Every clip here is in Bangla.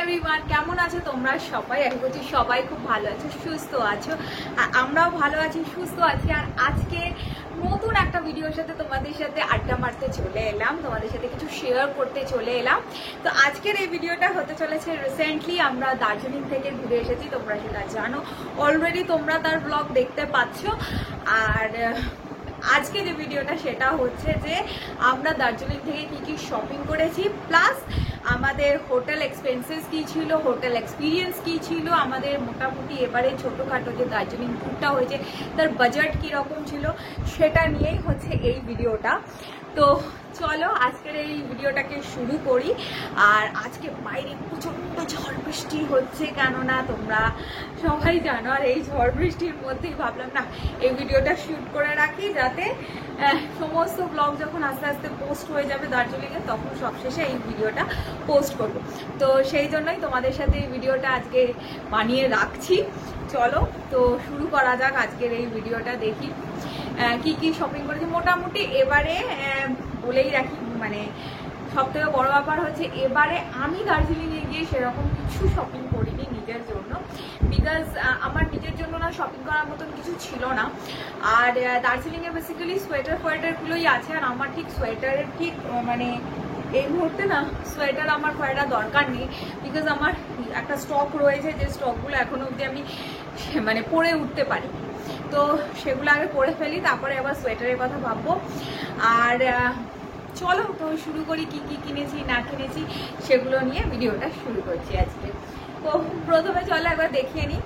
এভরিওয়ান, কেমন আছো তোমরা সবাই? আশা করছি সবাই খুব ভালো আছো, সুস্থ আছো। আর আমরাও ভালো আছি, সুস্থ আছি। আর আজকে নতুন একটা ভিডিওর সাথে তোমাদের সাথে আড্ডা মারতে চলে এলাম, তোমাদের সাথে কিছু শেয়ার করতে চলে এলাম। তো আজকের এই ভিডিওটা হতে চলেছে, রিসেন্টলি আমরা দার্জিলিং থেকে ঘুরে এসেছি, তোমরা সেটা জানো অলরেডি, তোমরা তার ব্লগ দেখতে পাচ্ছ। আর আজকে যে ভিডিওটা সেটা হচ্ছে যে আমরা দার্জিলিং থেকে কি কি শপিং করেছি, প্লাস আমাদের হোটেল এক্সপেন্সেস কি ছিল, হোটেল এক্সপিরিয়েন্স কি ছিল, আমাদের মোটামুটি এবারে ছোটোখাটো যে দার্জিলিং ট্যুরটা হয়েছে তার বাজেট কীরকম ছিল, সেটা নিয়েই হচ্ছে এই ভিডিওটা। তো চলো আজকের এই ভিডিওটাকে শুরু করি। আর আজকে বাইরে প্রচণ্ড ঝড় বৃষ্টি হচ্ছে, কেননা তোমরা সবাই জানো। আর এই ঝড় বৃষ্টির মধ্যেই ভাবলাম না এই ভিডিওটা শ্যুট করে রাখি, যাতে সমস্ত ব্লগ যখন আস্তে আস্তে পোস্ট হয়ে যাবে দার্জিলিংয়ে, তখন সবশেষে এই ভিডিওটা পোস্ট করব। তো সেই জন্যই তোমাদের সাথে এই ভিডিওটা আজকে বানিয়ে রাখছি। চলো তো শুরু করা যাক আজকের এই ভিডিওটা। দেখি কি কি শপিং করেছি। মোটামুটি এবারে বলেই রাখি, মানে সব থেকে বড় ব্যাপার হচ্ছে এবারে আমি দার্জিলিংয়ে গিয়ে সেরকম কিছু শপিং করিনি নিজের জন্য, বিকজ আমার নিজের জন্য না শপিং করার মতন কিছু ছিল না। আর দার্জিলিংয়ে বেসিক্যালি সোয়েটারগুলোই আছে, আর আমার ঠিক সোয়েটারের ঠিক মানে এই মুহূর্তে না সোয়েটার আমার খুব একটা দরকার নেই, বিকজ আমার একটা স্টক রয়েছে যে স্টকগুলো এখনো অবধি আমি মানে পরে উঠতে পারি। তো সেগুলো আগে পরে ফেলি, তারপরে আবার সোয়েটারের কথা ভাববো। আর চলো তো শুরু করি, কি কি কিনেছি না কিনেছি সেগুলো নিয়ে ভিডিওটা শুরু করছি আজকে। তো প্রথমে চলো একবার দেখিয়ে নিই।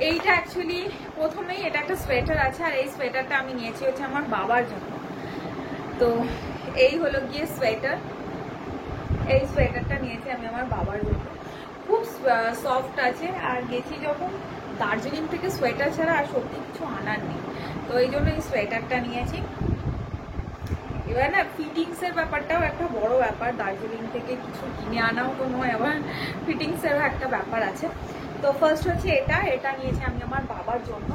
এইটা অ্যাকচুয়ালি প্রথমেই এটা একটা সোয়েটার আছে, আর এই সোয়েটারটা আমি নিয়েছি হচ্ছে আমার বাবার জন্য। তো এই হলো গিয়ে সোয়েটার, এই সোয়েটারটা নিয়েছি আমি আমার বাবার জন্য। খুব সফট আছে, আর গেছি যখন দার্জিলিং থেকে সোয়েটার ছাড়া আর সত্যি কিছু আনার নেই, তো এই জন্য এই সোয়েটারটা নিয়েছি। এবার না ফিটিংসের ব্যাপারটাও একটা বড় ব্যাপার, দার্জিলিং থেকে কিছু কিনে আনাও তো নয়, আবার ফিটিংসেরও একটা ব্যাপার আছে। তো ফার্স্ট হচ্ছে এটা নিয়েছি আমি আমার বাবার জন্য।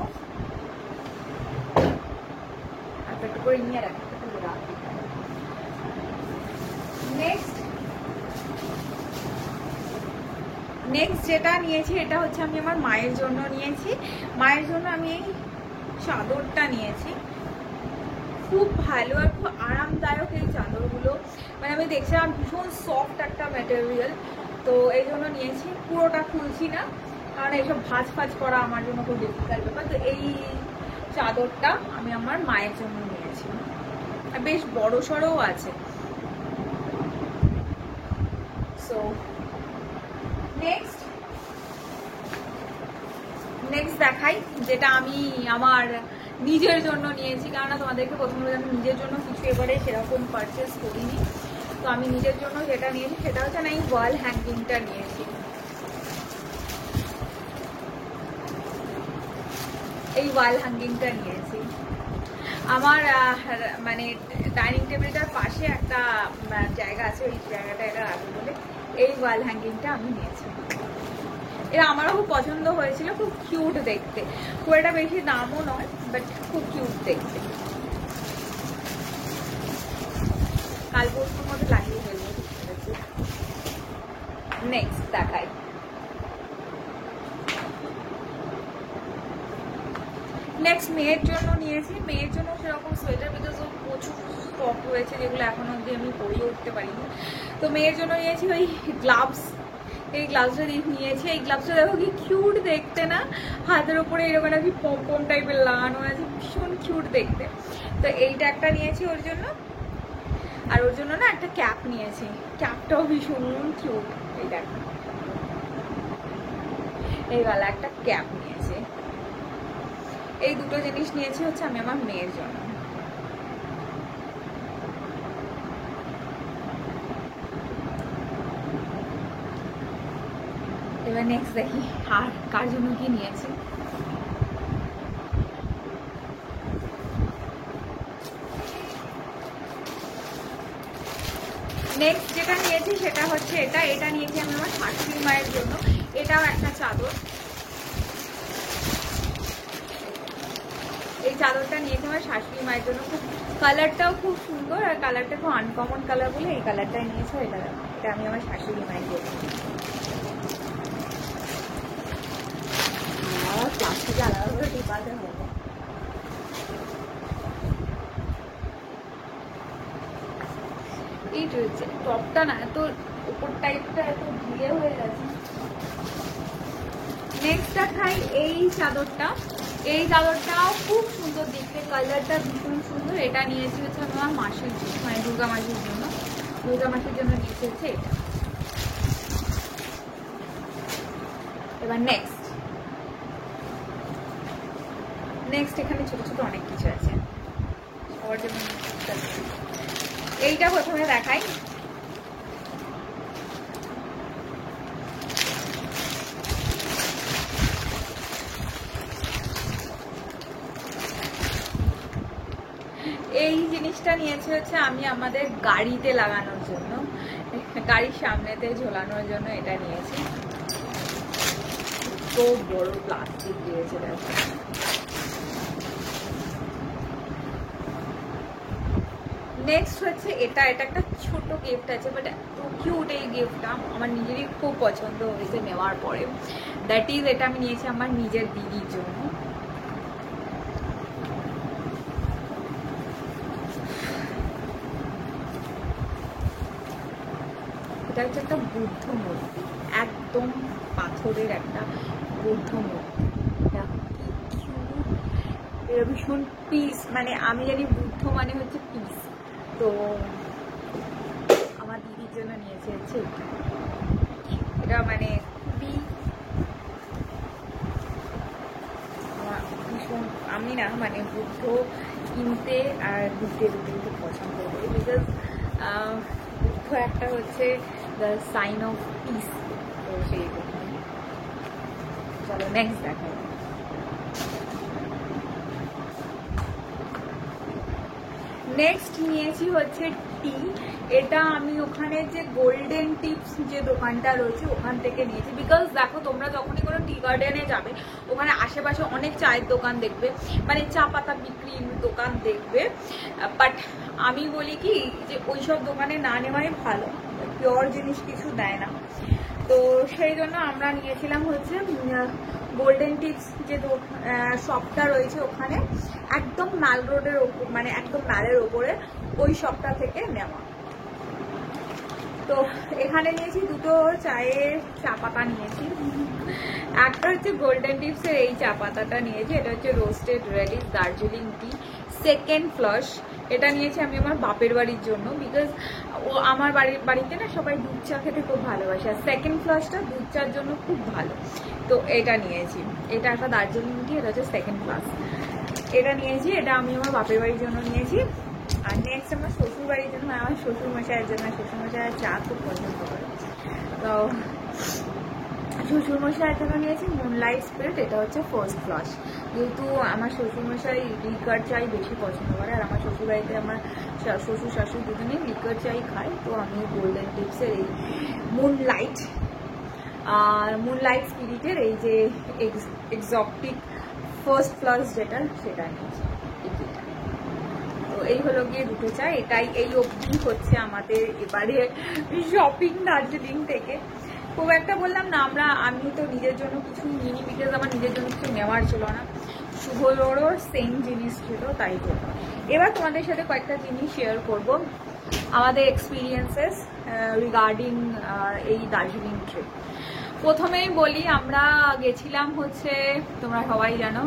একটু করে নিয়ে রাখি। নেক্সট যেটা নিয়েছি এটা হচ্ছে আমি আমার মায়ের জন্য নিয়েছি। মায়ের জন্য আমি এই চাদরটা নিয়েছি, খুব ভালো আর খুব আরামদায়ক এই চাদরগুলো। মানে আমি দেখছিলাম ভীষণ সফট একটা ম্যাটেরিয়াল, তো এই জন্য নিয়েছি। পুরোটা খুলছি না, কারণ এইসব ভাঁজ করা আমার জন্য খুব ডিফিকাল্ট ব্যাপার। তো এই চাদরটা আমি আমার মায়ের জন্য নিয়েছি, বেশ বড় সড়ও আছে। সো নেক্সট দেখাই যেটা আমি আমার নিজের জন্য নিয়েছি, কেননা তোমাদেরকে প্রথমে আমি নিজের জন্য কিছু এবারে সেরকম পারচেস করিনি। তো আমি নিজের জন্য যেটা নিয়েছি সেটা হচ্ছে না এই ওয়াল হ্যাঙ্গিংটা নিয়েছি। এই ওয়াল হ্যাঙ্গিংটা নিয়েছি আমার মানে ডাইনিং টেবিলটার পাশে একটা জায়গা আছে, ওই জায়গাটা এটা রাখবো বলে এই ওয়াল হ্যাঙ্গিংটা আমি নিয়েছি। এটা আমারও খুব পছন্দ হয়েছিল, খুব কিউট দেখতে, খুব একটা বেশি দামও নয়, বাট খুব কিউট দেখতে। কাল পরশুর মধ্যে লাগিয়ে ফেলবো। নেক্সট দেখাই। নেক্সট মেয়ের জন্য নিয়েছি। মেয়ের জন্য সেরকম সোয়েটার, বিকজ ও প্রচুর স্টক রয়েছে যেগুলো এখনো অবধি আমি পরিয়ে উঠতে পারিনি। তো মেয়ের জন্য নিয়েছি ওই গ্লাভস, এই গ্লাভসটা নিয়েছি। এই গ্লাভসটা দেখো কি কিউট দেখতে না, হাতের উপরে এরকম একটা পম টাইপের লাগানো আছে, ভীষণ কিউট দেখতে। তো এইটা একটা নিয়েছি ওর জন্য। আর ওর জন্য না একটা ক্যাপ নিয়েছি, ক্যাপটাও ভীষণ কিউট। এই দেখো এইবেলা একটা ক্যাপ নিয়েছি। এই দুটো জিনিস নিয়েছি হচ্ছে আমি আমার মেয়ের জন্য। এবার নেক্সট দেখি আর কার জন্য কি নিয়েছি। নেক্সট যেটা নিয়েছি সেটা হচ্ছে এটা নিয়েছি আমি আমার শাশুড়ি মায়ের জন্য। এটাও একটা চাদর, এই চাদরটা নিয়েছি আমার শাশুড়ি মায়ের জন্য, খুব কালারটাও খুব সুন্দর আর কালারটা খুব আনকমন কালার বলে এই কালারটাই নিয়েছো। এটা আমি আমার শাশুড়ি মায়ের জন্য। প্লাস্টিক আলাদা করে টিপাতে হবে। এই রয়েছে টপটা না এত উপর টাইপটা এত ঢিলে হয়ে গেছে। নেক্সট দেখাই এই চাদরটা। এই চাদরটাও খুব সুন্দর দেখতে, কালারটা ভীষণ সুন্দর। এটা নিয়েছি হচ্ছে আমার মাসির জন্য, মানে দুর্গা মাসির জন্য। দুর্গা মাসির জন্য নিয়েছি হচ্ছে এটা। এবার নেক্সট এখানে ছোট ছোট অনেক কিছু আছে সবার জন্য। এইটা প্রথমে দেখাই। এই জিনিসটা নিয়েছি হচ্ছে আমি আমাদের গাড়িতে লাগানোর জন্য, গাড়ির সামনেতে ঝোলানোর জন্য এটা নিয়েছি। তো বড় প্লাস্টিক দিয়েছে। নেক্সট হচ্ছে এটা একটা ছোট গিফট আছে, বাট এত কিউট এই গিফটটা, আমার নিজেরই খুব পছন্দ হয়েছে নেওয়ার পরে। দ্যাট ইজ, এটা আমি নিয়েছি আমার নিজের দিদির জন্য। এটা হচ্ছে একটা বুদ্ধ মূর্তি, একদম পাথরের একটা বুদ্ধ মূর্তি। এটা ভীষণ পিস, মানে আমি জানি বুদ্ধ মানে হচ্ছে পিস, তো আমার দিদির জন্য নিয়েছে হচ্ছে এটা। মানে খুবই ভীষণ, আমি না মানে বুদ্ধ কিনতে আর ঘুরতে খুব পছন্দ করি, বিকজ বুদ্ধ একটা হচ্ছে দ্য সাইন অফ পিস। তো সেই চলো নেক্সট দেখা। নেক্সট নিয়েছি হচ্ছে টি। এটা আমি ওখানে যে গোল্ডেন টিপস যে দোকানটা রয়েছে ওখান থেকে নিয়েছি। বিকজ দেখো, তোমরা যখনই কোনো টি গার্ডেনে যাবে ওখানে আশেপাশে অনেক চায়ের দোকান দেখবে, মানে চা পাতা বিক্রির দোকান দেখবে, বাট আমি বলি কি যে ওইসব দোকানে না নেওয়াই ভালো, পিওর জিনিস কিছু দেয় না। তো সেই জন্য আমরা নিয়েছিলাম হচ্ছে গোল্ডেন টিপস যে শপটা রয়েছে ওখানে, একদম মাল রোডের ওপর, মানে একদম মালের ওপরে, ওই শপটা থেকে নেওয়া। তো এখানে নিয়েছি দুটো চায়ের চা পাতা নিয়েছি। একটা হচ্ছে গোল্ডেন টিপসের এই চা পাতাটা নিয়েছি, এটা হচ্ছে রোস্টেড রেডিশ দার্জিলিং টি সেকেন্ড ফ্লাশ। এটা নিয়েছি আমি আমার বাপের বাড়ির জন্য, বিকজ ও আমার বাড়িতে না সবাই দুধ চা খেতে খুব ভালোবাসে, আর সেকেন্ড ফ্লাশটা দুধ চার জন্য খুব ভালো। তো এটা নিয়েছি, এটা একটা দার্জিলিং টি, এটা হচ্ছে সেকেন্ড ফ্লাশ। এটা নিয়েছি, এটা আমি আমার বাপের বাড়ির জন্য নিয়েছি। আর নেক্সট আমার শ্বশুর বাড়ির জন্য, আমার শ্বশুর মশাইয়ের জন্য, শ্বশুর মশাইয়ের চা খুব পছন্দ করে, তো শ্বশুর মশাইয়ের জন্য নিয়েছি মুনলাইট স্পিরিট। এটা হচ্ছে ফার্স্ট ফ্লাশ, যেহেতু আমার শ্বশুর মশাই লিকার চাই বেশি পছন্দ করে, আর আমার শ্বশুর বাড়িতে আমার শ্বশুর শাশুড়ি দুজনেই লিকার চাই খায়, তো আমি গোল্ডেন টিপসের এই মুনলাইট স্পিরিটের এই যে এক্সোটিক ফার্স্ট ফ্লাশ যেটা, সেটা নিয়েছি। তো এই হলো গিয়ে দুটো চা। এটাই এই অবধি হচ্ছে আমাদের এবারে শপিং দার্জিলিং থেকে। খুব একটা বললাম না, আমি তো নিজের জন্য কিছু নিইনি, বিকজ আমার নিজের জন্য কিছু নেওয়ার ছিল না, শুভলোরও সেম জিনিস ছিল, তাই জন্য। এবার তোমাদের সাথে কয়েকটা জিনিস শেয়ার করব, আমাদের এক্সপিরিয়েন্সেস রিগার্ডিং এই দার্জিলিং ট্রিপ। প্রথমেই বলি, আমরা গেছিলাম হচ্ছে, তোমরা সবাই জানো,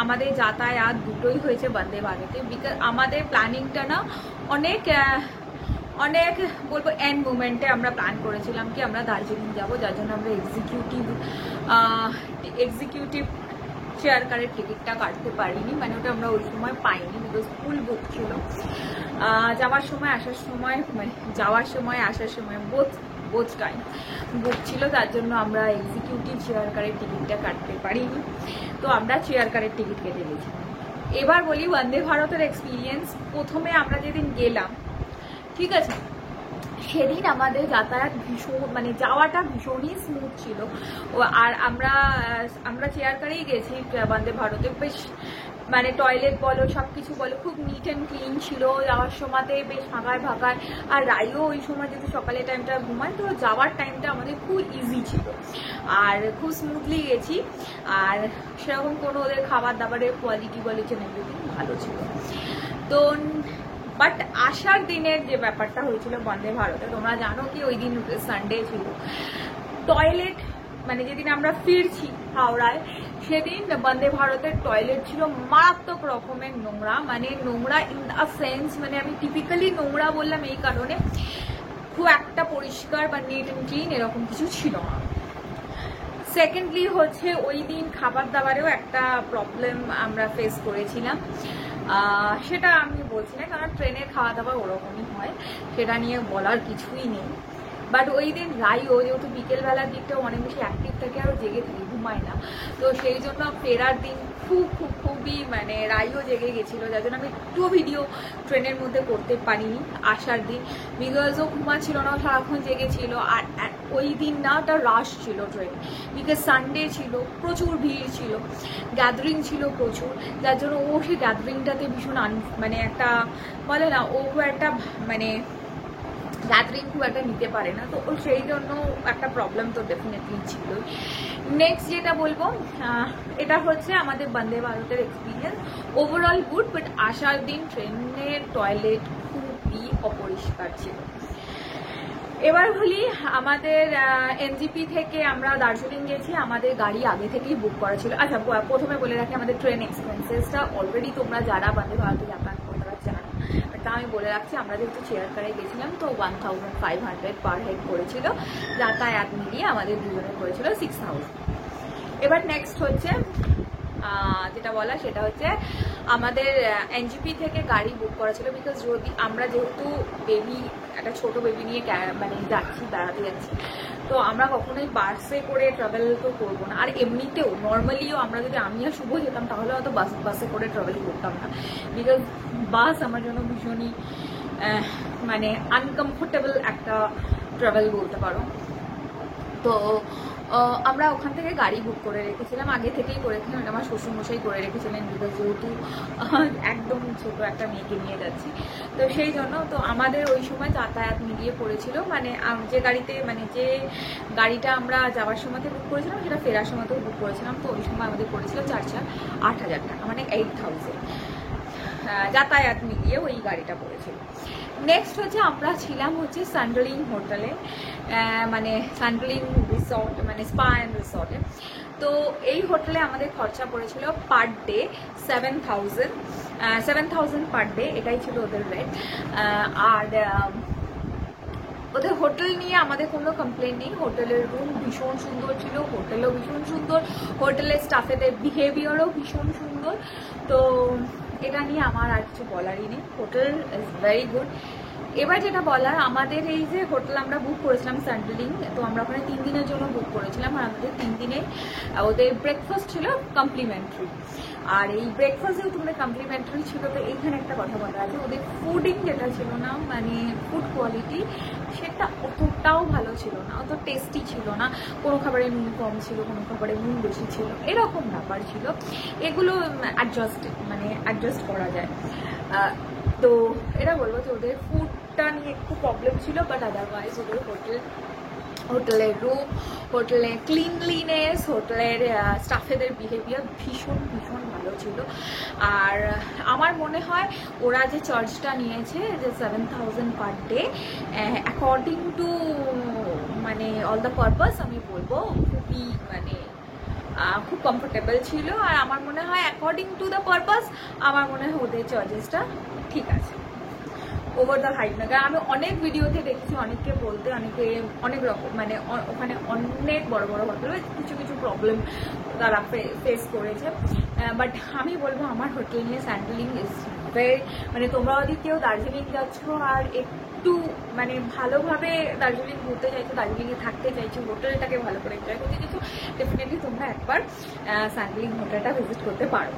আমাদের যাতায়াত দুটোই হয়েছে বন্দে ভারতে, বিকজ আমাদের প্ল্যানিংটা না অনেক বলবো এন্ড মুমেন্টে আমরা প্ল্যান করেছিলাম কি আমরা দার্জিলিং যাব, যার জন্য আমরা এক্সিকিউটিভ চেয়ার কারের টিকিটটা কাটতে পারিনি, মানে ওটা আমরা ওই সময় পাইনি, বিকজ ফুল বুক ছিল। যাওয়ার সময় আসার সময়, মানে যাওয়ার সময় আসার সময় বোথ টাইম বুক ছিল, তার জন্য আমরা এক্সিকিউটিভ চেয়ার কারের টিকিটটা কাটতে পারিনি, তো আমরা চেয়ার কারের টিকিট কেটে গেছিলাম। এবার বলি বন্দে ভারতের এক্সপিরিয়েন্স। প্রথমে আমরা যেদিন গেলাম, ঠিক আছে, সেদিন আমাদের যাতায়াত ভীষণ মানে যাওয়াটা ভীষণই স্মুথ ছিল। আর আমরা চেয়ার কারেই গেছি বন্দে ভারতে। বেশ মানে টয়লেট বলো সব কিছু বলো খুব নিট অ্যান্ড ক্লিন ছিল। যাওয়ার সময়তে বেশ ফাঁকায় ফাঁকায়, আর রাইও ওই সময় যদি সকালে টাইমটা ঘুমায় তো যাওয়ার টাইমটা আমাদের খুব ইজি ছিল আর খুব স্মুথলি গেছি। আর সেরকম কোনো ওদের খাবার দাবারের কোয়ালিটি বলেছেন এভরিথিং ভালো ছিল। তো বাট আসার দিনের যে ব্যাপারটা হয়েছিল বন্দে ভারতে, তোমরা জানো কি ওই দিন সানডে ছিল। টয়লেট মানে যেদিন আমরা ফিরছি হাওড়ায় সেদিন বন্দে ভারতের টয়লেট ছিল মারাত্মক রকমের নোংরা। মানে নোংরা ইন দ্য সেন্স, মানে আমি টিপিক্যালি নোংরা বললাম এই কারণে খুব একটা পরিষ্কার বা নিট অ্যান্ড ক্লিন এরকম কিছু ছিল না। সেকেন্ডলি হচ্ছে ওই দিন খাবার দাবারেও একটা প্রবলেম আমরা ফেস করেছিলাম। সেটা আমি বলছি না, কারণ ট্রেনের খাওয়া দাওয়া ওরকমই হয়, সেটা নিয়ে বলার কিছুই নেই। বাট ওই দিন রাইও যেহেতু বিকেলবেলার দিকটাও অনেক বেশি অ্যাক্টিভ থাকে আর জেগে থাকে, ঘুমায় না, তো সেই জন্য ফেরার দিন খুবই মানে রাইও জেগে গেছিলো, যার জন্য আমি একটু ভিডিও ট্রেনের মধ্যে করতে পারিনি আসার দিন, বিকজ ও ঘুমাচ্ছিল না, সারাক্ষণ জেগেছিল। আর ওই দিন না ওটা রাশ ছিল ট্রেন, বিকজ সানডে ছিল, প্রচুর ভিড় ছিল, গ্যাদারিং ছিল প্রচুর, যার জন্য ও সেই গ্যাদারিংটাতে ভীষণ মানে একটা বলে না ও একটা মানে গ্যাদারিং খুব একটা নিতে পারে না, তো সেই জন্য একটা প্রবলেম তো ডেফিনেটলি ছিল। নেক্সট যেটা বলবো এটা হচ্ছে আমাদের বন্দে ভারতের এক্সপিরিয়েন্স ওভারঅল গুড, বাট আসার দিন ট্রেনের টয়লেট খুবই অপরিষ্কার ছিল। এবার বলি আমাদের এনজিপি থেকে আমরা দার্জিলিং গেছি, আমাদের গাড়ি আগে থেকেই বুক করা ছিল। আচ্ছা প্রথমে বলে রাখি আমাদের ট্রেন এক্সপেন্সেসটা অলরেডি তোমরা যারা বন্দে ভারতে যাতায়াত করতে জানো, তা আমি বলে রাখছি আমরা যেহেতু চেয়ার কারে গেছিলাম তো 1500 পার হেড করেছিল, যাতায়াত মিলিয়ে আমাদের দুজনে করেছিল 6000। এবার নেক্সট হচ্ছে যেটা বলা সেটা হচ্ছে আমাদের এনজিপি থেকে গাড়ি বুক করা ছিল, বিকজ যদি আমরা যেহেতু বেবি একটা ছোট বেবি নিয়ে মানে যাচ্ছি বেড়াতে যাচ্ছি, তো আমরা কখনোই বাসে করে ট্রাভেল তো করবো না। আর এমনিতেও নর্মালিও আমরা যদি আমি আর শুভ যেতাম তাহলে হয়তো বাসে করে ট্রাভেল করতাম না, বিকজ বাস আমার জন্য ভীষণই মানে আনকমফোর্টেবল একটা ট্রাভেল বলতে পারো। তো আমরা ওখান থেকে গাড়ি বুক করে রেখেছিলাম, আগে থেকেই করেছিলাম, এটা আমার শ্বশুরমশাই করে রেখেছিলেন, বিকজ যেহেতু একদম ছোট একটা মেয়েকে নিয়ে যাচ্ছি, তো সেই জন্য তো আমাদের ওই সময় যাতায়াত মিলিয়ে পড়েছিল, মানে যে গাড়িতে মানে যে গাড়িটা আমরা যাওয়ার সময়তে বুক করেছিলাম সেটা ফেরার সময়তেও বুক করেছিলাম, তো ওই সময় আমাদের পড়েছিল 8,000 টাকা, মানে 8000 যাতায়াত মিলিয়ে ওই গাড়িটা পড়েছিল। নেক্সট হচ্ছে আমরা ছিলাম হচ্ছে সানডালিং হোটেলে, মানে সানডালিং রিসর্ট মানে স্পা অ্যান্ড রিসর্টে। তো এই হোটেলে আমাদের খরচা পড়েছিল পার ডে 7,000 পার ডে, এটাই ছিল ওদের রেট। আর ওদের হোটেল নিয়ে আমাদের কোনো কমপ্লেন নেই, হোটেলের রুম ভীষণ সুন্দর ছিল, হোটেলও ভীষণ সুন্দর, হোটেলের স্টাফেদের বিহেভিয়ারও ভীষণ সুন্দর, তো এটা নিয়ে আমার আর কিছু বলারই নেই, হোটেল ইজ ভেরি গুড। এবার যেটা বলার, আমাদের এই যে হোটেল আমরা বুক করেছিলাম সানডালিং, তো আমরা ওখানে 3 দিনের জন্য বুক করেছিলাম, আর আমাদের 3 দিনে ওদের ব্রেকফাস্ট ছিল কমপ্লিমেন্টারি। আর এই ব্রেকফাস্ট যেহেতু মানে কমপ্লিমেন্টারি ছিল, তো এইখানে একটা কথা বলা আছে, ওদের ফুডিং যেটা ছিল না মানে ফুড কোয়ালিটি সেটা অতটাও ভালো ছিল না, অত টেস্টি ছিল না, কোনো খাবারে নুন কম ছিল, কোনো খাবারে নুন বেশি ছিল, এরকম ব্যাপার ছিল। এগুলো অ্যাডজাস্ট করা যায়। তো এটা বলবো যে ওদের ফুডটা নিয়ে একটু প্রবলেম ছিল, বাট আদারওয়াইজ ওদের হোটেলের রুম, হোটেলের ক্লিনলিনেস, হোটেলের স্টাফেদের বিহেভিয়ার ভীষণ ভালো ছিল। আর আমার মনে হয় ওরা যে চার্জটা নিয়েছে যে 7,000 পার ডে, অ্যাকর্ডিং টু মানে অল দ্য পারপাস আমি বলবো খুবই মানে খুব কমফোর্টেবল ছিল। আর আমার মনে হয় অ্যাকর্ডিং টু দ্য পারপাস আমার মনে হয় ওদের চার্জেসটা ঠিক আছে, ওভার দ্য হাইট না। কারণ আমি অনেক ভিডিওতে দেখছি অনেককে বলতে, অনেক রকম মানে ওখানে অনেক বড় হোটেলে কিছু প্রবলেম তারা ফেস করেছে, বাট আমি বলবো আমার হোটেল নিয়ে স্যান্ডেলিং ইজ ভেরি মানে তোমরা যদি কেউ দার্জিলিং যাচ্ছ আর একটু মানে ভালোভাবে দার্জিলিং ঘুরতে চাইছো, দার্জিলিংয়ে থাকতে চাইছো, হোটেলটাকে ভালো করে এনজয় করতে চাইছো, ডেফিনেটলি তোমরা একবার স্যান্ডেলিং হোটেলটা ভিজিট করতে পারো।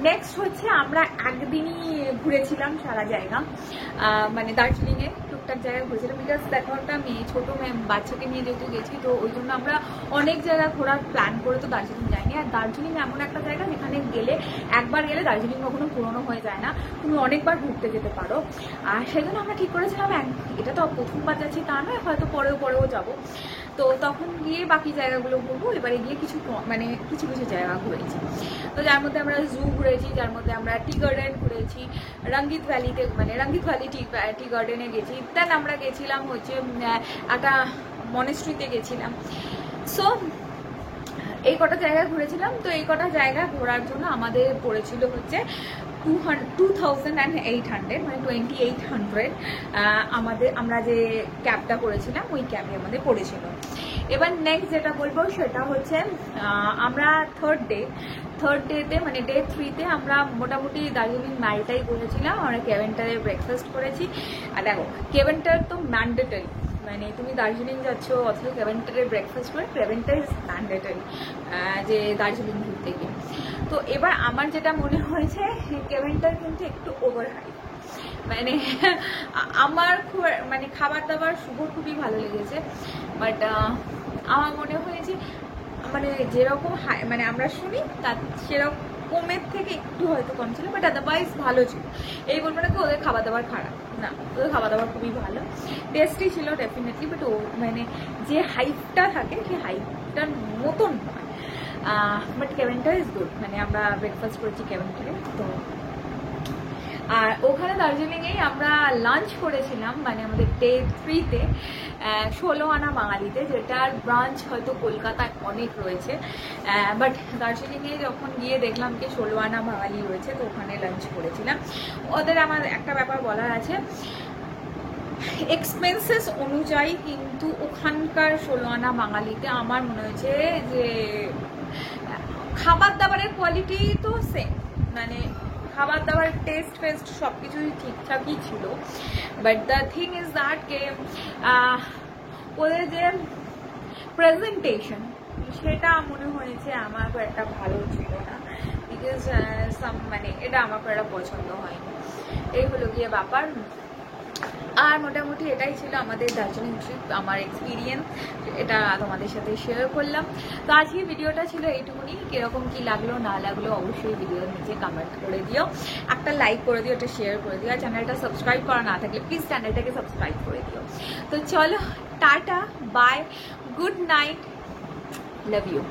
নেক্সট হচ্ছে আমরা একদিনই ঘুরেছিলাম সারা জায়গা, মানে দার্জিলিংয়ে টুকটাক জায়গায় ঘুরেছিলাম। বিকজ দেখো একটা মেয়ে, ছোটো মেয়ে বাচ্চাকে নিয়ে যেহেতু গেছি, তো ওই জন্য আমরা অনেক জায়গা ঘোরার প্ল্যান করে তো দার্জিলিং যাইনি। আর দার্জিলিং এমন একটা জায়গা যেখানে গেলে, একবার গেলে দার্জিলিং কখনো পুরনো হয়ে যায় না, তুমি অনেকবার ঘুরতে যেতে পারো। আর সেই জন্য আমরা ঠিক করেছিলাম এটা তো প্রথমবার যাচ্ছি তা নয়, হয়তো পরেও যাবো, তো তখন গিয়ে বাকি জায়গাগুলো ঘুরবো। এবারে গিয়ে কিছু কিছু জায়গা ঘুরেছি, তো যার মধ্যে আমরা জু ঘুরেছি, যার মধ্যে আমরা টি গার্ডেন ঘুরেছি, রঙ্গিত ভ্যালিতে, মানে রঙ্গিত ভ্যালি টি গার্ডেনে গেছি। দেন আমরা গেছিলাম হচ্ছে একটা মনেস্ট্রিতে গেছিলাম। সো এই কটা জায়গায় ঘুরেছিলাম। তো এই কটা জায়গা ঘোরার জন্য আমাদের পড়েছিল হচ্ছে 2800, মানে 2800 আমরা যে ক্যাবটা করেছিলাম ওই ক্যাবে আমাদের পড়েছিল। এবার নেক্সট যেটা বলবো সেটা হচ্ছে আমরা থার্ড ডেতে মানে ডে 3তে আমরা মোটামুটি দার্জিলিং মালটাই ঘুরেছিলাম। আমরা কেভেন্টারে ব্রেকফাস্ট করেছি। আর দেখো কেভেন্টার তো ম্যান্ডেটরি, মানে তুমি দার্জিলিং যাচ্ছ অথচ কেভেন্টারে ব্রেকফাস্ট করে, কেভেন্টার ইজ ম্যান্ডেটরি যে দার্জিলিং ঘুরতে গিয়ে। তো এবার আমার যেটা মনে হয়েছে কেভেন্টার কিন্তু একটু ওভার হাই, মানে আমার খুব মানে খাবার দাবার শুভর খুবই ভালো লেগেছে, বাট আমার মনে হয়েছে মানে যেরকম মানে আমরা শুনি তার সেরকমের থেকে একটু হয়তো কম ছিল, বাট আদারওয়াইজ ভালো ছিল। এই বলবো না কি ওদের খাবার দাবার খারাপ, না, ওদের খাবার দাবার খুবই ভালো, টেস্টি ছিল ডেফিনেটলি, বাট ও মানে যে হাইপটা থাকে সেই হাইপটার মতন নয়। বাট কেভেন্টার ইজ গুড, মানে আমরা ব্রেকফাস্ট করেছি কেভেন্টারে। তো আর ওখানে দার্জিলিংয়েই আমরা লাঞ্চ করেছিলাম, মানে আমাদের ডে 3তে 16 আনা বাঙালিতে, যেটার ব্রাঞ্চ হয়তো কলকাতায় অনেক রয়েছে, বাট দার্জিলিংয়ে যখন গিয়ে দেখলাম কি 16 আনা বাঙালি রয়েছে, তো ওখানে লাঞ্চ করেছিলাম। ওদের আমার একটা ব্যাপার বলার আছে, এক্সপেন্সেস অনুযায়ী কিন্তু ওখানকার 16 আনা বাঙালিতে আমার মনে হয়েছে যে খাবার দাবারের কোয়ালিটি তো সেম, মানে খাবার দাবার টেস্ট ফেস্ট সব কিছুই ঠিকঠাকই ছিল, but the thing is that কে ওদের যে প্রেজেন্টেশন সেটা মনে হয়েছে আমার খুব একটা ভালো ছিল না, বিকজ মানে এটা আমার খুব একটা পছন্দ হয়নি। এই হলো গিয়ে ব্যাপার। আর মোটামুটি এটাই ছিল আমাদের দার্জিলিং ট্রিপ, আমার এক্সপিরিয়েন্স, এটা তোমাদের সাথে শেয়ার করলাম। তো আজকে ভিডিওটা ছিল এইটুকুনি। কিরকম কি লাগলো না লাগলো অবশ্যই ভিডিওর নিচে কমেন্ট করে দিও, একটা লাইক করে দিও, একটা শেয়ার করে দিও। আর চ্যানেলটা সাবস্ক্রাইব করা না থাকলে প্লিজ চ্যানেলটাকে সাবস্ক্রাইব করে দিও। তো চলো, tata, bye, good night, love you.